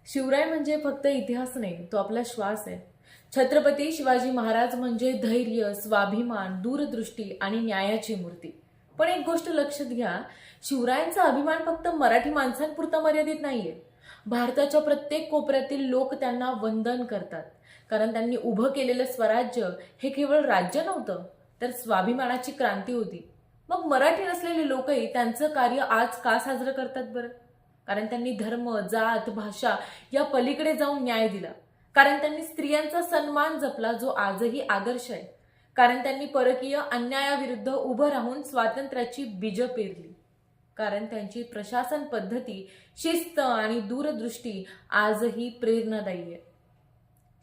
शिवराय म्हणजे फक्त इतिहास नाही, तो आपला श्वास आहे. छत्रपती शिवाजी महाराज म्हणजे धैर्य, स्वाभिमान, दूरदृष्टी आणि न्यायाची मूर्ती. पण एक गोष्ट लक्षात घ्या, शिवरायांचा अभिमान फक्त मराठी माणसांपुरता मर्यादित नाहीये. भारताच्या प्रत्येक कोपऱ्यातील लोक त्यांना वंदन करतात. कारण त्यांनी उभं केलेलं स्वराज्य हे केवळ राज्य नव्हतं, तर स्वाभिमानाची क्रांती होती. मग मराठी नसलेले लोकही त्यांचं कार्य आज का साजरं करतात बरं? कारण त्यांनी धर्म, जात, भाषा या पलीकडे जाऊन न्याय दिला. कारण त्यांनी स्त्रियांचा सन्मान जपला, जो आजही आदर्श आहे. कारण त्यांनी परकीय अन्यायाविरुद्ध उभं राहून स्वातंत्र्याची बीजं पेरली. कारण त्यांची प्रशासन पद्धती, शिस्त आणि दूरदृष्टी आजही प्रेरणादायी आहे.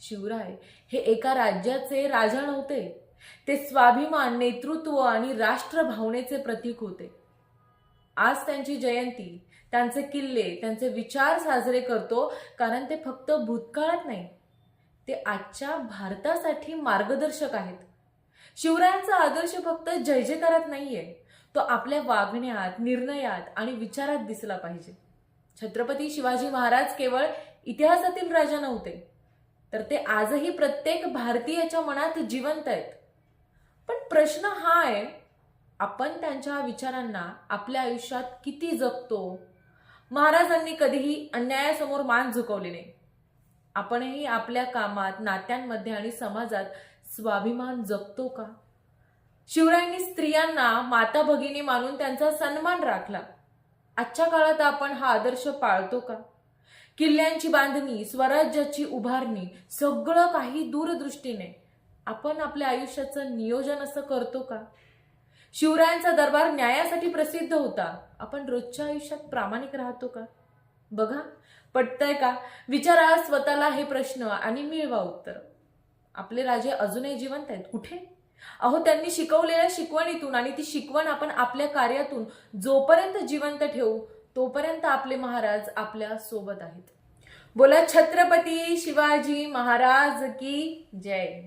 शिवराय हे एका राज्याचे राजा नव्हते, ते स्वाभिमान, नेतृत्व आणि राष्ट्रभावनेचे प्रतीक होते. आज त्यांची जयंती, त्यांचे किल्ले, त्यांचे विचार साजरे करतो, कारण ते फक्त भूतकाळात नाही, ते आजच्या भारतासाठी मार्गदर्शक आहेत. शिवरायांचा आदर्श फक्त जय जयकारात नाहीये, तो आपल्या वागण्यात, निर्णयात आणि विचारात दिसला पाहिजे. छत्रपती शिवाजी महाराज केवळ इतिहासातील राजा नव्हते, तर ते आजही प्रत्येक भारतीयाच्या मनात जिवंत आहेत. पण प्रश्न हा आहे, आपण त्यांच्या विचारांना आपल्या आयुष्यात किती जगतो? महाराजांनी कधीही अन्यायासमोर मान झुकवले नाही. आपणही आपल्या कामात, नात्यांमध्ये आणि समाजात स्वाभिमान जगतो का? शिवरायांनी स्त्रियांना माता भगिनी मानून त्यांचा सन्मान राखला. आजच्या काळात आपण हा आदर्श पाळतो का? किल्ल्यांची बांधणी, स्वराज्याची उभारणी, सगळं काही दूरदृष्टीने आपण आपल्या आयुष्याचं नियोजन असं करतो का? शिवरायांचा दरबार न्यायासाठी प्रसिद्ध होता, आपण रोजच्या आयुष्यात प्रामाणिक राहतो का? बघा, पटतंय का? विचारा स्वतःला हे प्रश्न आणि मिळवा उत्तर. आपले राजे अजूनही जिवंत आहेत. कुठे? अहो, त्यांनी शिकवलेल्या शिकवणीतून आणि ती शिकवण आपण आपल्या कार्यातून जोपर्यंत जिवंत ठेवू, तोपर्यंत आपले महाराज आपल्या सोबत आहेत. बोला छत्रपती शिवाजी महाराज की जय.